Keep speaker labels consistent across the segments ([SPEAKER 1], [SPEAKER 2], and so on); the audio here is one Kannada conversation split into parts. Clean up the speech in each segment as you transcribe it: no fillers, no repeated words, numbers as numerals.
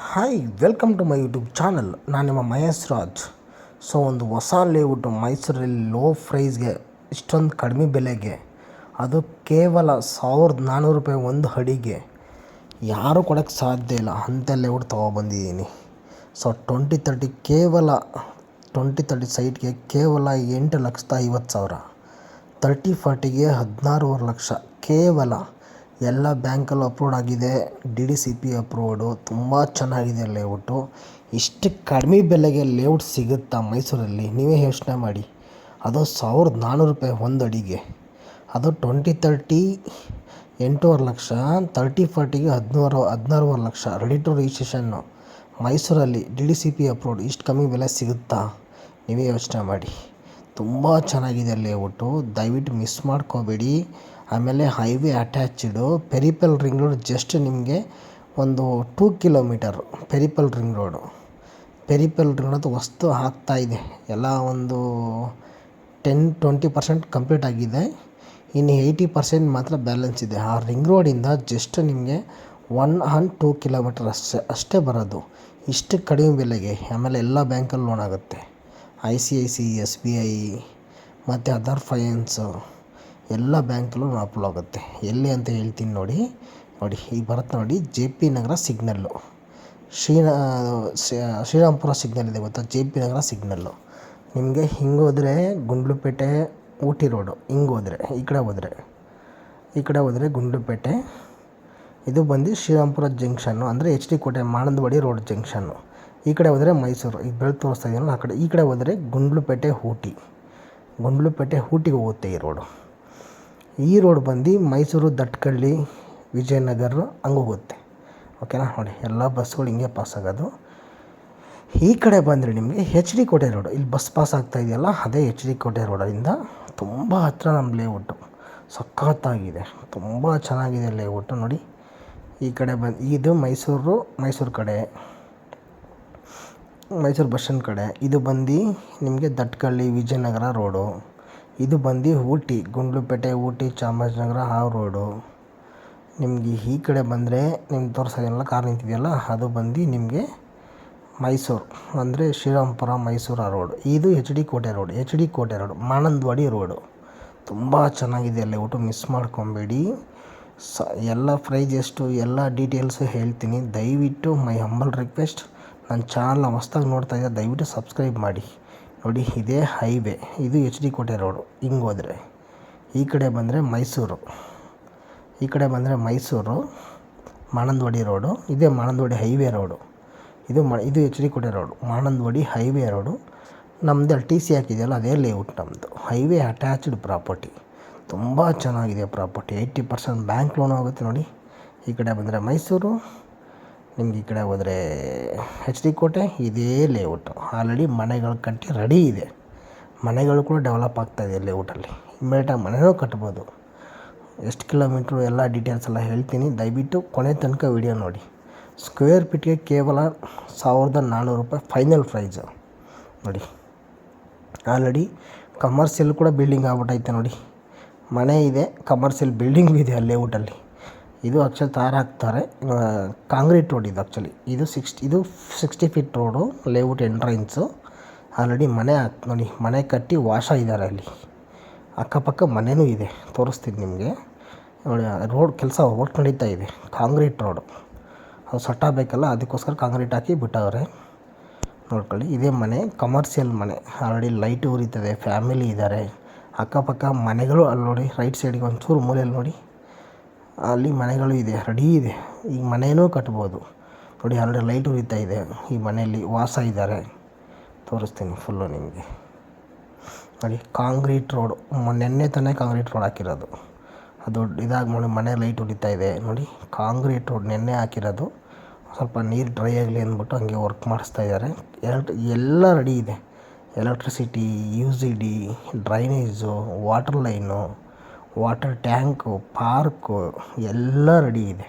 [SPEAKER 1] Hi welcome to my YouTube channel. ನಾನು ನಿಮ್ಮ ಮಹೇಶ್ ರಾಜ್. ಒಂದು ಹೊಸ ಲೇಔಟು ಮೈಸೂರಲ್ಲಿ ಲೋ ಪ್ರೈಸ್ಗೆ, ಇಷ್ಟೊಂದು ಕಡಿಮೆ ಬೆಲೆಗೆ, ಅದು ಕೇವಲ 1400 ರೂಪಾಯಿ ಒಂದು ಅಡಿಗೆ. ಯಾರೂ ಕೊಡೋಕ್ಕೆ ಸಾಧ್ಯ ಇಲ್ಲ ಅಂಥ ಲೇಔಟ್ ತೊಗೊಬಂದಿದ್ದೀನಿ. 2030 ಕೇವಲ 2030 ಸೈಟ್ಗೆ ಕೇವಲ 8,50,000. 30-40ಗೆ 16.5 ಲಕ್ಷ ಕೇವಲ. ಎಲ್ಲ ಬ್ಯಾಂಕಲ್ಲೂ ಅಪ್ರೂವ್ಡ್ ಆಗಿದೆ, DDCP ಅಪ್ರೂವ್ಡು. ತುಂಬ ಚೆನ್ನಾಗಿದೆ ಲೇಔಟು. ಇಷ್ಟು ಕಡಿಮೆ ಬೆಲೆಗೆ ಲೇಔಟ್ ಸಿಗುತ್ತಾ ಮೈಸೂರಲ್ಲಿ? ನೀವೇ ಯೋಚನೆ ಮಾಡಿ. ಅದು 1400 ರೂಪಾಯಿ ಒಂದು ಅಡಿಗೆ. ಅದು 2030 8.5 ಲಕ್ಷ, 30-40ಗೆ 16.5 ಲಕ್ಷ. ರೆಡಿ ಟು ರಿಜಿಸ್ಟ್ರೇಷನ್ನು ಮೈಸೂರಲ್ಲಿ, DDCP ಅಪ್ರೂವ್ಡ್. ಇಷ್ಟು ಕಮ್ಮಿ ಬೆಲೆ ಸಿಗುತ್ತಾ? ನೀವೇ ಯೋಚನೆ ಮಾಡಿ. ತುಂಬ ಚೆನ್ನಾಗಿದೆ ಲೇಔಟು, ದಯವಿಟ್ಟು ಮಿಸ್ ಮಾಡ್ಕೋಬೇಡಿ. ಆಮೇಲೆ ಹೈವೇ ಅಟ್ಯಾಚ್ಡು, ಪೆರಿಪಲ್ ರಿಂಗ್ ರೋಡ್ ಜಸ್ಟ್ ನಿಮಗೆ ಒಂದು 2 ಕಿಲೋಮೀಟರ್. ಪೆರಿಪಲ್ ರಿಂಗ್ ರೋಡು ಅಂತ ವಸ್ತು ಆಗ್ತಾಯಿದೆ. ಎಲ್ಲ ಒಂದು 10-20% ಕಂಪ್ಲೀಟ್ ಆಗಿದೆ. ಇನ್ನು 80% ಮಾತ್ರ ಬ್ಯಾಲೆನ್ಸ್ ಇದೆ. ಆ ರಿಂಗ್ ರೋಡಿಂದ ಜಸ್ಟ್ ನಿಮಗೆ 1-2 ಕಿಲೋಮೀಟರ್ ಅಷ್ಟೇ ಬರೋದು, ಇಷ್ಟು ಕಡಿಮೆ ಬೆಲೆಗೆ. ಆಮೇಲೆ ಎಲ್ಲ ಬ್ಯಾಂಕಲ್ಲಿ ಲೋನ್ ಆಗುತ್ತೆ. ICICI, SBI ಮತ್ತು ಅದರ್ ಫೈನಾನ್ಸು ಎಲ್ಲ ಬ್ಯಾಂಕಲ್ಲೂ ಅಪ್ರೂವ್ ಆಗುತ್ತೆ. ಎಲ್ಲಿ ಅಂತ ಹೇಳ್ತೀನಿ ನೋಡಿ. ಈಗ ಬರುತ್ತೆ ನೋಡಿ, JP ನಗರ ಸಿಗ್ನಲ್ಲು, ಶ್ರೀರಾಮಪುರ ಸಿಗ್ನಲ್ ಇದೆ ಗೊತ್ತಾ? JP ನಗರ ಸಿಗ್ನಲ್ಲು. ನಿಮಗೆ ಹಿಂಗೆ ಹೋದರೆ ಗುಂಡ್ಲುಪೇಟೆ, ಊಟಿ ರೋಡು. ಹಿಂಗೆ ಹೋದರೆ ಈ ಕಡೆ ಹೋದರೆ ಗುಂಡ್ಲುಪೇಟೆ. ಇದು ಬಂದು ಶ್ರೀರಾಮಪುರ ಜಂಕ್ಷನ್ನು, ಅಂದರೆ HD ಕೋಟೆ ಮಾನಂದವಾಡಿ ರೋಡ್ ಜಂಕ್ಷನ್ನು. ಈ ಕಡೆ ಹೋದರೆ ಮೈಸೂರು, ಈಗ ಬೆಳಗ್ಗೆ ತೋರಿಸ್ತಾ ಇದೆಯಲ್ಲ ಆ ಕಡೆ. ಈ ಕಡೆ ಹೋದರೆ ಗುಂಡ್ಲುಪೇಟೆ, ಊಟಿಗೆ ಹೋಗುತ್ತೆ ಈ ರೋಡು. ಈ ರೋಡ್ ಬಂದು ಮೈಸೂರು, ದಟ್ಕಳ್ಳಿ, ವಿಜಯನಗರ ಹಂಗೆ ಹೋಗುತ್ತೆ. ಓಕೆನಾ? ನೋಡಿ, ಎಲ್ಲ ಬಸ್ಗಳು ಹಿಂಗೆ ಪಾಸ್ ಆಗೋದು. ಈ ಕಡೆ ಬಂದರೆ ನಿಮಗೆ HD ಕೋಟೆ ರೋಡು, ಇಲ್ಲಿ ಬಸ್ ಪಾಸ್ ಆಗ್ತಾ ಇದೆಯಲ್ಲ ಅದೇ HD ಕೋಟೆ ರೋಡಿಂದ ತುಂಬ ಹತ್ತಿರ ನಮ್ಮ ಲೇಔಟು. ಸಖತ್ತಾಗಿದೆ, ತುಂಬ ಚೆನ್ನಾಗಿದೆ ಲೇಔಟು. ನೋಡಿ, ಈ ಕಡೆ ಇದು ಮೈಸೂರು ಕಡೆ, ಮೈಸೂರು ಬಸ್ ಸ್ಟ್ಯಾಂಡ್ ಕಡೆ. ಇದು ಬಂದು ನಿಮಗೆ ದಟ್ಕಳ್ಳಿ, ವಿಜಯನಗರ ರೋಡು. ಇದು ಬಂದು ಊಟಿ, ಗುಂಡ್ಲುಪೇಟೆ, ಊಟಿ, ಚಾಮರಾಜನಗರ ಆ ರೋಡು. ನಿಮಗೆ ಈ ಕಡೆ ಬಂದರೆ ನಿಮ್ಗೆ ತೋರಿಸೋದೆಲ್ಲ ಕಾರ್ ನಿಂತಿದೆಯಲ್ಲ ಅದು ಬಂದು ನಿಮಗೆ ಮೈಸೂರು, ಅಂದರೆ ಶ್ರೀರಾಮಪುರ ಮೈಸೂರು ಆ ರೋಡು. ಇದು HD ಕೋಟೆ ರೋಡು, ಮಾನಂದವಾಡಿ ರೋಡು. ತುಂಬ ಚೆನ್ನಾಗಿದೆ ಲೇಔಟು, ಮಿಸ್ ಮಾಡ್ಕೊಬೇಡಿ. ಎಲ್ಲ ಪ್ರೈಸ್ ಎಷ್ಟು, ಎಲ್ಲ ಡೀಟೇಲ್ಸು ಹೇಳ್ತೀನಿ. ದಯವಿಟ್ಟು ಮೈ ಹಂಬಲ್ ರಿಕ್ವೆಸ್ಟ್, ನನ್ನ ಚಾನಲ್ನ ಹೊಸ್ದಾಗಿ ನೋಡ್ತಾ ಇದ್ದರೆ ದಯವಿಟ್ಟು ಸಬ್ಸ್ಕ್ರೈಬ್ ಮಾಡಿ. ನೋಡಿ, ಇದೇ ಹೈವೇ, ಇದು HD ಕೋಟೆ ರೋಡು. ಹಿಂಗೆ ಹೋದರೆ ಈ ಕಡೆ ಬಂದರೆ ಮೈಸೂರು, ಮಾನಂದವಾಡಿ ರೋಡು. ಇದೇ ಮಾನಂದವಾಡಿ ಹೈವೇ ರೋಡು. ಇದು HD ಕೋಟೆ ರೋಡು, ಮಾನಂದವಾಡಿ ಹೈವೇ ರೋಡು. ನಮ್ಮದು TC ಹಾಕಿದೆಯಲ್ಲ ಅದೇ ಲೇಔಟ್ ನಮ್ಮದು. ಹೈವೇ ಅಟ್ಯಾಚ್ಡ್ ಪ್ರಾಪರ್ಟಿ, ತುಂಬ ಚೆನ್ನಾಗಿದೆ ಪ್ರಾಪರ್ಟಿ. 80% ಬ್ಯಾಂಕ್ ಲೋನ್ ಆಗುತ್ತೆ. ನೋಡಿ, ಈ ಕಡೆ ಬಂದರೆ ಮೈಸೂರು, ನಿಮ್ಗೆ ಈ ಕಡೆ ಹೋದರೆ HD ಕೋಟೆ. ಇದೇ ಲೇಔಟು. ಆಲ್ರೆಡಿ ಮನೆಗಳು ಕಟ್ಟಿ ರೆಡಿ ಇದೆ. ಮನೆಗಳು ಕೂಡ ಡೆವಲಪ್ ಆಗ್ತಾಯಿದೆ ಲೇಔಟಲ್ಲಿ. ಇಮ್ಮಿಡಿಯೇಟಾಗಿ ಮನೆಯೂ ಕಟ್ಬೋದು. ಎಷ್ಟು ಕಿಲೋಮೀಟ್ರು ಎಲ್ಲ ಡೀಟೇಲ್ಸ್ ಎಲ್ಲ ಹೇಳ್ತೀನಿ. ದಯವಿಟ್ಟು ಕೊನೆ ತನಕ ವಿಡಿಯೋ ನೋಡಿ. ಸ್ಕ್ವೇರ್ ಫೀಟ್ಗೆ ಕೇವಲ 1400 ರೂಪಾಯಿ ಫೈನಲ್ ಪ್ರೈಸು. ನೋಡಿ, ಆಲ್ರೆಡಿ ಕಮರ್ಷಿಯಲ್ ಕೂಡ ಬಿಲ್ಡಿಂಗ್ ಆಗ್ಬಿಟ್ಟೈತೆ. ನೋಡಿ, ಮನೆ ಇದೆ, ಕಮರ್ಷಿಯಲ್ ಬಿಲ್ಡಿಂಗ್ ಇದೆ ಆ ಲೇಔಟಲ್ಲಿ. ಇದು ಆ್ಯಕ್ಚುಲಿ ತಾರು ಹಾಕ್ತಾರೆ, ಕಾಂಕ್ರೀಟ್ ರೋಡ್ ಇದು. ಆ್ಯಕ್ಚುಲಿ ಇದು 60 feet road, layout entrance. Already ನೋಡಿ, ಮನೆ ಕಟ್ಟಿ ವಾಶ ಇದ್ದಾರೆ ಅಲ್ಲಿ. ಅಕ್ಕಪಕ್ಕ ಮನೆಯೂ ಇದೆ, ತೋರಿಸ್ತೀನಿ ನಿಮಗೆ. ನೋಡಿ, ರೋಡ್ ಕೆಲಸ ವರ್ಕ್ ನಡೀತಾ ಇದೆ. ಕಾಂಕ್ರೀಟ್ ರೋಡು ಅದು ಸಟ್ಟಾಗಬೇಕಲ್ಲ, ಅದಕ್ಕೋಸ್ಕರ ಕಾಂಕ್ರೀಟ್ ಹಾಕಿ ಬಿಟ್ಟವ್ರೆ. ನೋಡ್ಕೊಳ್ಳಿ, ಇದೇ ಮನೆ, ಕಮರ್ಷಿಯಲ್ ಮನೆ. ಆಲ್ರೆಡಿ ಲೈಟ್ ಉರಿತದೆ, ಫ್ಯಾಮಿಲಿ ಇದ್ದಾರೆ. ಅಕ್ಕಪಕ್ಕ ಮನೆಗಳು ಅಲ್ಲಿ ನೋಡಿ, ರೈಟ್ ಸೈಡಿಗೆ ಒಂಚೂರು ಮೂಲೆಯಲ್ಲಿ ನೋಡಿ, ಅಲ್ಲಿ ಮನೆಗಳು ಇದೆ, ರೆಡಿ ಇದೆ. ಈಗ ಮನೆಯೂ ಕಟ್ಬೋದು. ನೋಡಿ, ಆಲ್ರೆಡಿ ಲೈಟ್ ಉರಿತಾ ಇದೆ. ಈ ಮನೆಯಲ್ಲಿ ವಾಸ ಇದ್ದಾರೆ, ತೋರಿಸ್ತೀನಿ ಫುಲ್ಲು ನಿಮಗೆ. ನೋಡಿ, ಕಾಂಕ್ರೀಟ್ ರೋಡು, ನೆನ್ನೆ ತಾನೇ ಕಾಂಕ್ರೀಟ್ ರೋಡ್ ಹಾಕಿರೋದು. ಅದು ಇದಾಗಿ ಮನೆ ಲೈಟ್ ಉರಿತಾ ಇದೆ. ನೋಡಿ, ಕಾಂಕ್ರೀಟ್ ರೋಡ್ ನೆನ್ನೆ ಹಾಕಿರೋದು. ಸ್ವಲ್ಪ ನೀರು ಡ್ರೈ ಆಗಲಿ ಅಂದ್ಬಿಟ್ಟು ಹಂಗೆ ವರ್ಕ್ ಮಾಡಿಸ್ತಾ ಇದ್ದಾರೆ. ಎಲ್ಲ ರೆಡಿ ಇದೆ. Electricity, UGD, drainage, water line, water tank, park ಎಲ್ಲ ರೆಡಿ ಇದೆ.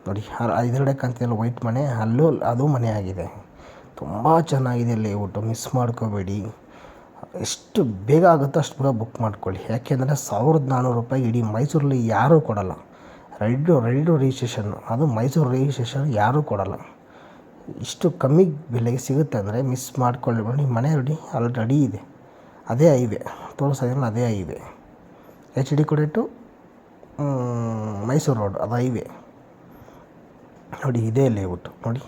[SPEAKER 1] ನೋಡಿ, ಇದರಡೆ ಕಾಣ್ತಿದೆಯಲ್ಲ ವೈಟ್ ಮನೆ, ಅದು ಮನೆ ಆಗಿದೆ. ತುಂಬ ಚೆನ್ನಾಗಿದೆ ಲೇಔಟು, ಮಿಸ್ ಮಾಡ್ಕೋಬೇಡಿ. ಎಷ್ಟು ಬೇಗ ಆಗುತ್ತೋ ಅಷ್ಟು ಬೇಗ ಬುಕ್ ಮಾಡ್ಕೊಳ್ಳಿ. ಯಾಕೆಂದರೆ 1400 ರೂಪಾಯಿ ಇಡೀ ಮೈಸೂರಲ್ಲಿ ಯಾರೂ ಕೊಡೋಲ್ಲ. ರೆಡಿ ಟು ರಿಜಿಸ್ಟ್ರೇಷನ್ನು, ಅದು ಮೈಸೂರು ರಿಜಿಸ್ಟ್ರೇಷನ್ ಯಾರೂ ಕೊಡೋಲ್ಲ. ಇಷ್ಟು ಕಮ್ಮಿ ಬೆಲೆಗೆ ಸಿಗುತ್ತೆ ಅಂದರೆ ಮಿಸ್ ಮಾಡ್ಕೊಳ್ಳಿ. ನೋಡಿ ಮನೆ ನೋಡಿ ಆಲ್ರೆಡಿ ಇದೆ, ಅದೇ ಹೈವೇ ತೋರಿಸೋದಿಲ್ಲ, ಅದೇ ಹೈವೇ HD ಕೋಟೆ ಟು ಮೈಸೂರು ರೋಡ್, ಅದು ಹೈವೇ ನೋಡಿ. ಇದೇ ಲೇಔಟು ನೋಡಿ,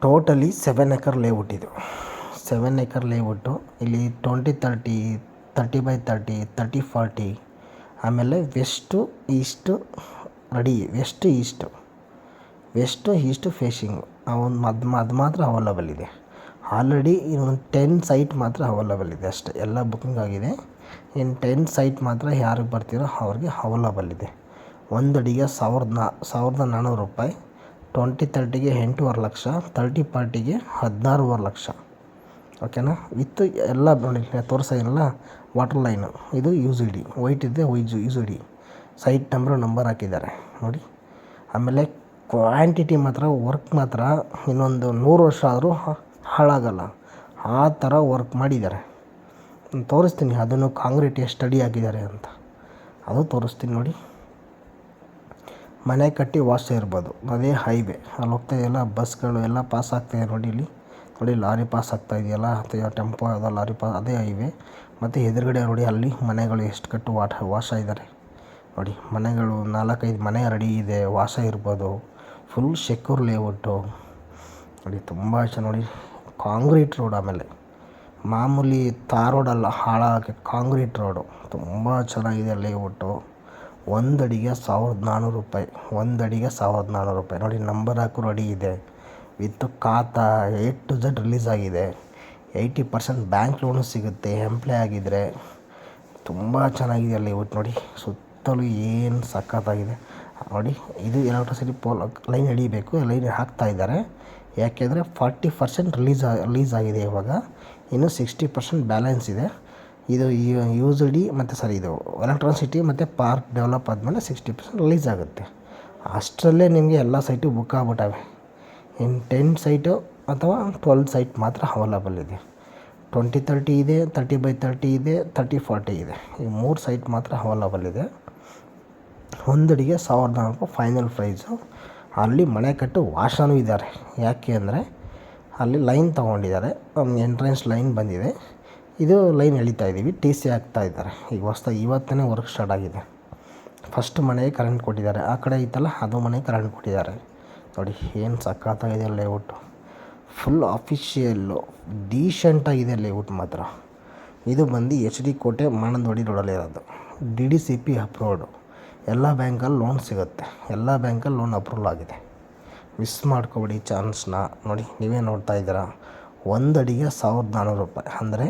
[SPEAKER 1] ಟೋಟಲಿ 7 ಎಕರ್ ಲೇಔಟ್ ಇದು. 7 ಎಕರ್ ಲೇಔಟು. ಇಲ್ಲಿ 20-30, 30x30, 30-40, ಆಮೇಲೆ west east ready, west east facing ಒಂದು ಅದು ಮಾತ್ರ ಅವೈಲಬಲ್ ಇದೆ. ಆಲ್ರೆಡಿ ಇನ್ನೊಂದು 10 ಸೈಟ್ ಮಾತ್ರ ಅವೈಲಬಲ್ ಇದೆ ಅಷ್ಟೇ, ಎಲ್ಲ ಬುಕ್ಕಿಂಗ್ ಆಗಿದೆ. ಇನ್ನು 10 ಸೈಟ್ ಮಾತ್ರ ಯಾರಿಗೆ ಬರ್ತೀರೋ ಅವ್ರಿಗೆ ಅವೈಲಬಲ್ ಇದೆ. ಒಂದು ಅಡಿಗೆ 1,400 ರೂಪಾಯಿ, 20-30ಗೆ 8.5 ಲಕ್ಷ, 30-40ಗೆ 16.5 ಲಕ್ಷ. ಓಕೆನಾ? ವಿತ್ ಎಲ್ಲ ನೋಡಿ ತೋರಿಸೋದಿಲ್ಲ, ವಾಟರ್ ಲೈನು, ಇದು UCD ವೈಟ್ ಇದೆ, UCD ಸೈಟ್ ನಂಬರ್ ಹಾಕಿದ್ದಾರೆ ನೋಡಿ. ಆಮೇಲೆ ಕ್ವಾಂಟಿಟಿ ಮಾತ್ರ, ವರ್ಕ್ ಮಾತ್ರ ಇನ್ನೊಂದು 100 ವರ್ಷ ಆದರೂ ಹಾಳಾಗಲ್ಲ, ಆ ಥರ ವರ್ಕ್ ಮಾಡಿದ್ದಾರೆ. ತೋರಿಸ್ತೀನಿ ಅದನ್ನು, ಕಾಂಕ್ರೀಟ್ ಎಷ್ಟು ಅಡಿ ಹಾಕಿದ್ದಾರೆ ಅಂತ ಅದು ತೋರಿಸ್ತೀನಿ ನೋಡಿ. ಮನೆ ಕಟ್ಟಿ ವಾಸ ಇರ್ಬೋದು, ಅದೇ ಹೈವೇ. ಅಲ್ಲಿ ಹೋಗ್ತಾಯಿದೆಯಲ್ಲ ಬಸ್ಗಳು ಎಲ್ಲ ಪಾಸ್ ಆಗ್ತಾಯಿದೆ ನೋಡಿ. ಇಲ್ಲಿ ನೋಡಿ ಲಾರಿ ಪಾಸ್ ಆಗ್ತಾಯಿದೆಯಲ್ಲ, ಅಥವಾ ಟೆಂಪೋ ಯಾವುದೋ ಲಾರಿ ಪಾಸ್, ಅದೇ ಹೈವೇ. ಮತ್ತು ಎದುರುಗಡೆ ನೋಡಿ ಅಲ್ಲಿ ಮನೆಗಳು ಎಷ್ಟು ಕಟ್ಟು ವಾಸ ಇದ್ದಾರೆ ನೋಡಿ. ಮನೆಗಳು 4-5 ಮನೆ ರೆಡಿ ಇದೆ, ವಾಸ ಇರ್ಬೋದು. ಫುಲ್ ಸೆಕ್ಯೂರ್ ಲೇಔಟು ನೋಡಿ, ತುಂಬ ಚೆನ್ನಾಗಿ ನೋಡಿ. ಕಾಂಕ್ರೀಟ್ ರೋಡ್, ಆಮೇಲೆ ಮಾಮೂಲಿ ತಾರ್ ರೋಡಲ್ಲ, ಹಾಳಾಗಿ ಕಾಂಕ್ರೀಟ್ ರೋಡು. ತುಂಬ ಚೆನ್ನಾಗಿದೆ ಲೇಔಟು. ಒಂದು ಅಡಿಗೆ 1,400 ರೂಪಾಯಿ, ಒಂದು ಅಡಿಗೆ 1,400 ರೂಪಾಯಿ ನೋಡಿ. ನಂಬರ್ ಹಾಕು ರೆಡಿ ಇದೆ, ವಿತ್ ಖಾತಾ A to Z ರಿಲೀಸ್ ಆಗಿದೆ. 80% ಬ್ಯಾಂಕ್ ಲೋನು ಸಿಗುತ್ತೆ ಎಂಪ್ಲಾಯ್ ಆಗಿದ್ದರೆ. ತುಂಬ ಚೆನ್ನಾಗಿದೆ ಲೇಔಟ್ ನೋಡಿ. ಸುತ್ತಲೂ ಏನು ಸಖತ್ತಾಗಿದೆ ನೋಡಿ. ಇದು ಎಲೆಕ್ಟ್ರಿಸಿಟಿ ಪೋಲ್ ಲೈನ್ ಎಳಿಬೇಕು, ಲೈನ್ ಹಾಕ್ತಾಯಿದ್ದಾರೆ. ಯಾಕೆಂದರೆ 40% ರಿಲೀಸ್ ಆಗಿದೆ ಇವಾಗ, ಇನ್ನು 60% ಬ್ಯಾಲೆನ್ಸ್ ಇದೆ. ಇದು UCD ಮತ್ತು ಇದು ಎಲೆಕ್ಟ್ರಿಸಿಟಿ ಮತ್ತು ಪಾರ್ಕ್ ಡೆವಲಪ್ ಆದಮೇಲೆ 60% ರಿಲೀಸ್ ಆಗುತ್ತೆ. ಅಷ್ಟರಲ್ಲೇ ನಿಮಗೆ ಎಲ್ಲ ಸೈಟು ಬುಕ್ ಆಗ್ಬಿಟ್ಟವೆ. ಇನ್ನು 10 ಸೈಟು ಅಥವಾ 12 ಸೈಟ್ ಮಾತ್ರ ಅವೈಲಬಲ್ ಇದೆ. 20-30 ಇದೆ, 30x30 ಇದೆ, 30-40 ಇದೆ. ಈ 3 ಸೈಟ್ ಮಾತ್ರ ಅವೈಲಬಲ್ ಇದೆ. ಒಂದಡಿಗೆ 1,400 ರೂಪಾಯಿ ಫೈನಲ್ ಪ್ರೈಸು. ಅಲ್ಲಿ ಮನೆ ಕಟ್ಟು ವಾಸನೂ ಇದ್ದಾರೆ. ಯಾಕೆ ಅಂದರೆ ಅಲ್ಲಿ ಲೈನ್ ತೊಗೊಂಡಿದ್ದಾರೆ, ಎಂಟ್ರೆನ್ಸ್ ಲೈನ್ ಬಂದಿದೆ. ಇದು ಲೈನ್ ಎಳಿತಾ ಇದ್ದೀವಿ, TC ಹಾಕ್ತಾಯಿದ್ದಾರೆ. ಈಗ ಹೊಸ್ದಾಗಿ ಇವತ್ತೇ ವರ್ಕ್ ಸ್ಟಾರ್ಟ್ ಆಗಿದೆ. ಫಸ್ಟ್ ಮನೆಗೆ ಕರೆಂಟ್ ಕೊಟ್ಟಿದ್ದಾರೆ, ಆ ಕಡೆ ಇತ್ತಲ್ಲ ಅದು ಮನೆಗೆ ಕರೆಂಟ್ ಕೊಟ್ಟಿದ್ದಾರೆ ನೋಡಿ. ಏನು ಸಖತ್ತಾಗಿದೆ ಲೇಔಟು, ಫುಲ್ ಅಫಿಷಿಯಲ್ಲು ಡೀಸೆಂಟಾಗಿದೆ ಲೇಔಟ್ ಮಾತ್ರ. ಇದು ಬಂದು HD ಕೋಟೆ ಮಾನಂದವಾಡಿ ರೋಡಲ್ಲಿ ಇರೋದು. DDCP approved. ಎಲ್ಲ ಬ್ಯಾಂಕಲ್ಲಿ ಲೋನ್ ಸಿಗುತ್ತೆ, ಎಲ್ಲ ಬ್ಯಾಂಕಲ್ಲಿ ಲೋನ್ ಅಪ್ರೂವಲ್ ಆಗಿದೆ. ಮಿಸ್ ಮಾಡ್ಕೊಬೇಡಿ ಚಾನ್ಸ್ನ ನೋಡಿ. ನೀವೇ ನೋಡ್ತಾ ಇದ್ದೀರಾ, ಒಂದು ಅಡಿಗೆ 1,400 ರೂಪಾಯಿ ಅಂದರೆ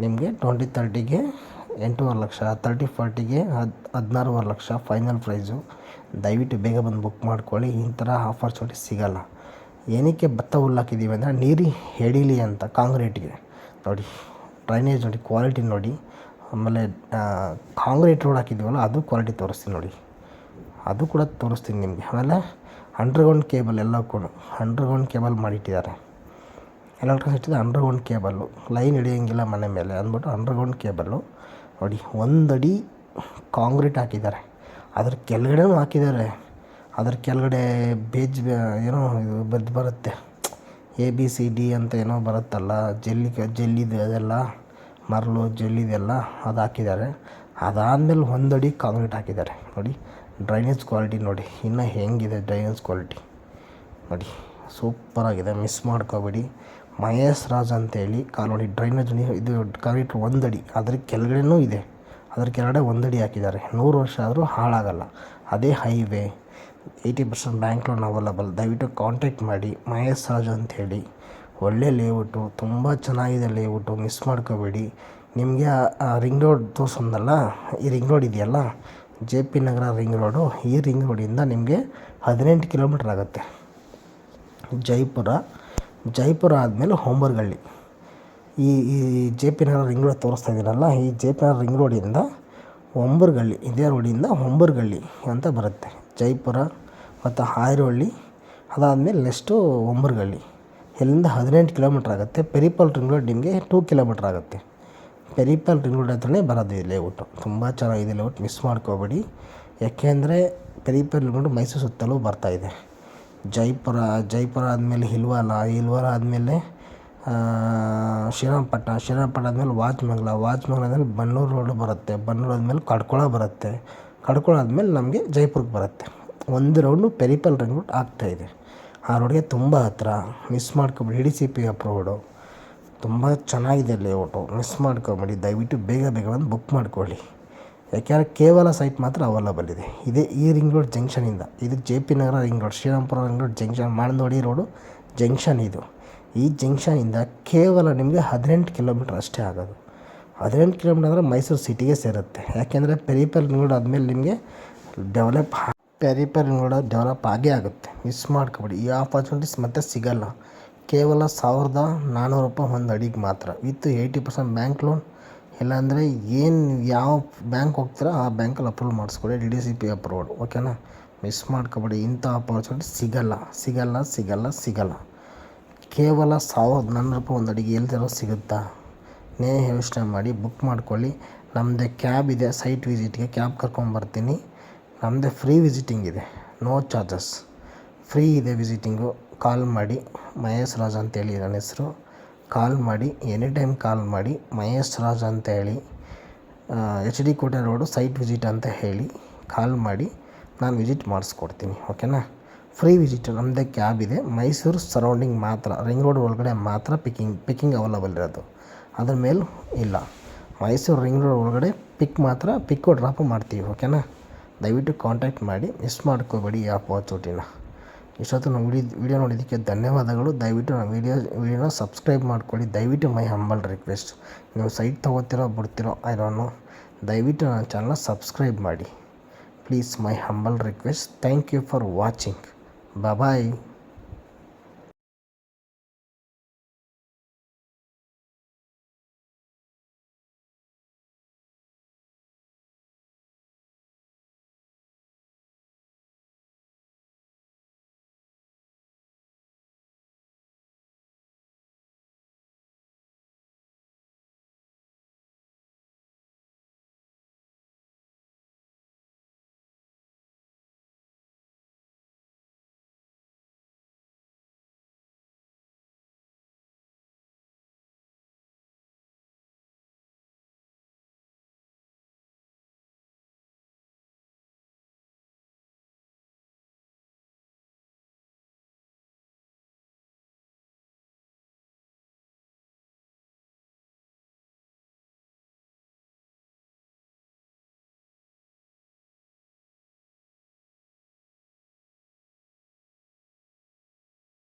[SPEAKER 1] ನಿಮಗೆ 20-30ಗೆ 8.5 ಲಕ್ಷ, 30-40ಗೆ 16.5 ಲಕ್ಷ ಫೈನಲ್ ಪ್ರೈಸು. ದಯವಿಟ್ಟು ಬೇಗ ಬಂದು ಬುಕ್ ಮಾಡ್ಕೊಳ್ಳಿ. ಈ ಥರ ಆಪರ್ಚುನಿಟಿ ಸಿಗೋಲ್ಲ. ಏನಕ್ಕೆ ಭತ್ತ ಹುಲ್ಲು ಹಾಕಿದ್ದೀವಿ ಅಂದರೆ ನೀರು ಎಳೀಲಿ ಅಂತ ಕಾಂಕ್ರೀಟ್ಗೆ ನೋಡಿ. ಡ್ರೈನೇಜ್ ನೋಡಿ, ಕ್ವಾಲಿಟಿ ನೋಡಿ. ಆಮೇಲೆ ಕಾಂಕ್ರೀಟ್ ರೋಡ್ ಹಾಕಿದ್ದೀವಲ್ಲ, ಅದು ಕ್ವಾಲಿಟಿ ತೋರಿಸ್ತೀನಿ ನೋಡಿ, ಅದು ಕೂಡ ತೋರಿಸ್ತೀನಿ ನಿಮಗೆ. ಆಮೇಲೆ ಅಂಡರ್ಗ್ರೌಂಡ್ ಕೇಬಲ್ ಎಲ್ಲಕ್ಕೂ ಅಂಡರ್ಗ್ರೌಂಡ್ ಕೇಬಲ್ ಮಾಡಿಟ್ಟಿದ್ದಾರೆ. ಎಲೆಕ್ಟ್ರಿಸಿಟಿದು ಅಂಡರ್ಗ್ರೌಂಡ್ ಕೇಬಲ್ಲು, ಲೈನ್ ಹಿಡಿಯೋಂಗಿಲ್ಲ ಮನೆ ಮೇಲೆ ಅಂದ್ಬಿಟ್ಟು ಅಂಡರ್ಗ್ರೌಂಡ್ ಕೇಬಲ್ಲು ನೋಡಿ. 1 ಅಡಿ ಕಾಂಕ್ರೀಟ್ ಹಾಕಿದ್ದಾರೆ, ಅದ್ರ ಕೆಳಗಡೆನೂ ಹಾಕಿದ್ದಾರೆ. ಅದ್ರ ಕೆಳಗಡೆ ಏನೋ ಇದು ಬರುತ್ತೆ, ABCD ಅಂತ ಏನೋ ಬರುತ್ತಲ್ಲ, ಜೆಲ್ಲಿದು ಅದೆಲ್ಲ, ಮರಳು ಜೆಲ್ಲಿದೆಲ್ಲ ಅದು ಹಾಕಿದ್ದಾರೆ. ಅದಾದಮೇಲೆ 1 ಅಡಿ ಕಾಂಕ್ರೀಟ್ ಹಾಕಿದ್ದಾರೆ ನೋಡಿ. ಡ್ರೈನೇಜ್ ಕ್ವಾಲಿಟಿ ನೋಡಿ, ಇನ್ನು ಹೆಂಗಿದೆ ಡ್ರೈನೇಜ್ ಕ್ವಾಲಿಟಿ ನೋಡಿ, ಸೂಪರಾಗಿದೆ. ಮಿಸ್ ಮಾಡ್ಕೋಬೇಡಿ. ಮಹೇಶ್ ರಾಜ್ ಅಂತೇಳಿ ಕಾಲೋನಿ ಡ್ರೈನೇಜ್ ಇದು ಕಾಂಕ್ರೀಟ್ 1 ಅಡಿ, ಅದ್ರ ಕೆಳಗಡೆನೂ ಇದೆ. ಅದ್ರ ಕೆಳಗಡೆ 1 ಅಡಿ ಹಾಕಿದ್ದಾರೆ. 100 ವರ್ಷ ಆದರೂ ಹಾಳಾಗಲ್ಲ, ಅದೇ ಹೈವೇ. 80% bank loan available. ದಯವಿಟ್ಟು ಕಾಂಟ್ಯಾಕ್ಟ್ ಮಾಡಿ. ಮಹೇಶ್ ರಾಜ್ ಅಂಥೇಳಿ, ಒಳ್ಳೆ ಲೇಔಟು, ತುಂಬ ಚೆನ್ನಾಗಿದೆ ಲೇಔಟು, ಮಿಸ್ ಮಾಡ್ಕೋಬೇಡಿ. ನಿಮಗೆ ರಿಂಗ್ ರೋಡ್ ತೋರಿಸೋದಲ್ಲ, ಈ ರಿಂಗ್ ರೋಡ್ ಇದೆಯಲ್ಲ, JP ನಗರ ರಿಂಗ್ ರೋಡು. ಈ ರಿಂಗ್ ರೋಡಿಂದ ನಿಮಗೆ 18 ಕಿಲೋಮೀಟ್ರ್ ಆಗುತ್ತೆ. ಜೈಪುರ ಆದಮೇಲೆ ಹೊಂಬರ್ಗಳ್ಳಿ. ಈ JP ನಗರ ರಿಂಗ್ ರೋಡ್ ತೋರಿಸ್ತಾ ಇದ್ದೀನಲ್ಲ, ಈ JP ನಗರ ರಿಂಗ್ ರೋಡಿಂದ ಹೊಂಬರ್ಗಳ್ಳಿ, ಇದೇ ರೋಡಿಂದ ಹೊಂಬರ್ಗಳ್ಳಿ ಅಂತ ಬರುತ್ತೆ. ಜೈಪುರ ಮತ್ತು ಹಾಯ್ರಹಳ್ಳಿ ಅದಾದಮೇಲೆ ನೆಕ್ಸ್ಟು ಹೊಂಬರ್ಗಳ್ಳಿ. ಇಲ್ಲಿಂದ 18 ಕಿಲೋಮೀಟ್ರ್ ಆಗುತ್ತೆ. ಪೆರಿಪಲ್ ರಿಂಗ್ ರೋಡ್ ನಿಮಗೆ 2 ಕಿಲೋಮೀಟ್ರ್ ಆಗುತ್ತೆ. ಪೆರಿಪಲ್ ರಿಂಗ್ ರೋಡ್ ಹತ್ರನೇ ಬರೋದು ಈ ಲೇಔಟು. ತುಂಬ ಚೆನ್ನಾಗಿದೆ ಲೇಔಟ್, ಮಿಸ್ ಮಾಡ್ಕೋಬೇಡಿ. ಯಾಕೆಂದರೆ ಪೆರಿಪಲ್ ರಿಂಗ್ ರೋಡ್ ಮೈಸೂರು ಸುತ್ತಲೂ ಬರ್ತಾಯಿದೆ. ಜೈಪುರ ಆದಮೇಲೆ ಹಿಲ್ವಾಲ ಆದಮೇಲೆ ಶ್ರೀರಂಗಪಟ್ಟಣ ಆದಮೇಲೆ ವಾಚಮಂಗ್ಲ ಆದಮೇಲೆ ಬನ್ನೂರು ರೋಡು ಬರುತ್ತೆ. ಬನ್ನೂರು ಆದಮೇಲೆ ಕಡ್ಕೊಳ ಬರುತ್ತೆ. ಕಡ್ಕೊಳ ಆದಮೇಲೆ ನಮಗೆ ಜೈಪುರಕ್ಕೆ ಬರುತ್ತೆ. ಒಂದು ರೌಂಡು ಪೆರಿಪಲ್ ರಿಂಗ್ ರೋಡ್ ಆಗ್ತಾಯಿದೆ. ಆ ರೋಡ್ಗೆ ತುಂಬ ಹತ್ತಿರ, ಮಿಸ್ ಮಾಡ್ಕೊಬೇಡಿ. DCP ರೋಡು ತುಂಬ ಚೆನ್ನಾಗಿದೆ ಲೇಔಟು, ಮಿಸ್ ಮಾಡ್ಕೊಬೇಡಿ. ದಯವಿಟ್ಟು ಬೇಗ ಬಂದು ಬುಕ್ ಮಾಡ್ಕೊಳ್ಳಿ. ಯಾಕೆಂದರೆ ಕೇವಲ ಸೈಟ್ ಮಾತ್ರ ಅವೈಲಬಲ್ ಇದೆ. ಈ ರಿಂಗ್ ರೋಡ್ ಜಂಕ್ಷನಿಂದ ಇದು JP Nagar ring road, Shrirampura ring road junction, Mananthavadi road junction ಇದು. ಈ ಜಂಕ್ಷನಿಂದ ಕೇವಲ ನಿಮಗೆ 18 ಕಿಲೋಮೀಟ್ರ್ ಅಷ್ಟೇ ಆಗೋದು. 18 ಕಿಲೋಮೀಟ್ರ್ ಅಂದರೆ ಮೈಸೂರು ಸಿಟಿಗೆ ಸೇರುತ್ತೆ. ಯಾಕೆಂದರೆ ಪೆರಿಪಲ್ ರಿಂಗ್ ರೋಡ್ ಆದಮೇಲೆ ನಿಮಗೆ ಡೆವಲಪ್ ಆಗೇ ಆಗುತ್ತೆ. ಮಿಸ್ ಮಾಡ್ಕೊಬೇಡಿ. ಈ ಆಪರ್ಚುನಿಟೀಸ್ ಮತ್ತೆ ಸಿಗಲ್ಲ. ಕೇವಲ 1400 ರೂಪಾಯಿ ಒಂದು ಅಡಿಗೆ ಮಾತ್ರ, ವಿತ್ 80% ಬ್ಯಾಂಕ್ ಲೋನ್. ಇಲ್ಲಾಂದರೆ ಯಾವ ಬ್ಯಾಂಕ್ ಹೋಗ್ತೀರಾ ಆ ಬ್ಯಾಂಕಲ್ಲಿ ಅಪ್ರೂವಲ್ ಮಾಡಿಸ್ಕೊಳ್ಳಿ. DCP approved. ಓಕೆನಾ? ಮಿಸ್ ಮಾಡ್ಕೊಬೇಡಿ. ಇಂಥ ಆಪರ್ಚುನಿಟಿ ಸಿಗಲ್ಲ. ಕೇವಲ 1400 ರೂಪಾಯಿ ಒಂದು ಅಡಿಗೆ ಎಲ್ದಿರೋ ಸಿಗುತ್ತಾ? ಯೋಚನೆ ಮಾಡಿ ಬುಕ್ ಮಾಡ್ಕೊಳ್ಳಿ. ನಮ್ಮದೇ ಕ್ಯಾಬ್ ಇದೆ, ಸೈಟ್ ವಿಸಿಟ್ಗೆ ಕ್ಯಾಬ್ ಕರ್ಕೊಂಬರ್ತೀನಿ. ನಮ್ಮದೇ ಫ್ರೀ ವಿಸಿಟಿಂಗ್ ಇದೆ, ನೋ ಚಾರ್ಜಸ್, ಫ್ರೀ ಇದೆ ವಿಸಿಟಿಂಗು. ಕಾಲ್ ಮಾಡಿ, ಮಹೇಶ್ ರಾಜ್ ಅಂತೇಳಿ ನನ್ನ ಹೆಸರು. ಕಾಲ್ ಮಾಡಿ, ಎನಿ ಟೈಮ್ ಕಾಲ್ ಮಾಡಿ, ಮಹೇಶ್ ರಾಜ್ ಅಂತ ಹೇಳಿ, HD ಕೋಟೆ ರೋಡು ಸೈಟ್ ವಿಸಿಟ್ ಅಂತ ಹೇಳಿ ಕಾಲ್ ಮಾಡಿ, ನಾನು ವಿಸಿಟ್ ಮಾಡಿಸ್ಕೊಡ್ತೀನಿ. ಓಕೆನಾ? Free visit. ನಮ್ಮದೇ ಕ್ಯಾಬ್ ಇದೆ. ಮೈಸೂರು ಸರೌಂಡಿಂಗ್ ಮಾತ್ರ, ರಿಂಗ್ ರೋಡ್ ಒಳಗಡೆ ಮಾತ್ರ ಪಿಕ್ಕಿಂಗ್ ಅವೈಲಬಲ್ ಇರೋದು. ಅದ್ರ ಮೇಲೂ ಇಲ್ಲ. ಮೈಸೂರು ರಿಂಗ್ ರೋಡ್ ಒಳಗಡೆ ಪಿಕ್ಕು ಡ್ರಾಪು ಮಾಡ್ತೀವಿ. ಓಕೆನಾ? ದಯವಿಟ್ಟು ಕಾಂಟ್ಯಾಕ್ಟ್ ಮಾಡಿ, ಮಿಸ್ ಮಾಡ್ಕೋಬೇಡಿ ಈ ಆಪರ್ಚುನಿಟಿನ. ಇಷ್ಟೊತ್ತು ನಾವು ವಿಡಿಯೋ ನೋಡಿದ್ದಕ್ಕೆ ಧನ್ಯವಾದಗಳು. ದಯವಿಟ್ಟು ನಾವು ವಿಡಿಯೋನ ಸಬ್ಸ್ಕ್ರೈಬ್ ಮಾಡ್ಕೊಳ್ಳಿ. ದಯವಿಟ್ಟು ಮೈ ಹಂಬಲ್ ರಿಕ್ವೆಸ್ಟ್. ನೀವು ಸೈಟ್ ತೊಗೋತೀರೋ ಬಿಡ್ತೀರೋ ಐ ಡೋಂಟ್ ನೋ. ದಯವಿಟ್ಟು ನನ್ನ ಚಾನಲ್ನ ಸಬ್ಸ್ಕ್ರೈಬ್ ಮಾಡಿ. Please, my humble request. Thank you for watching. Bye.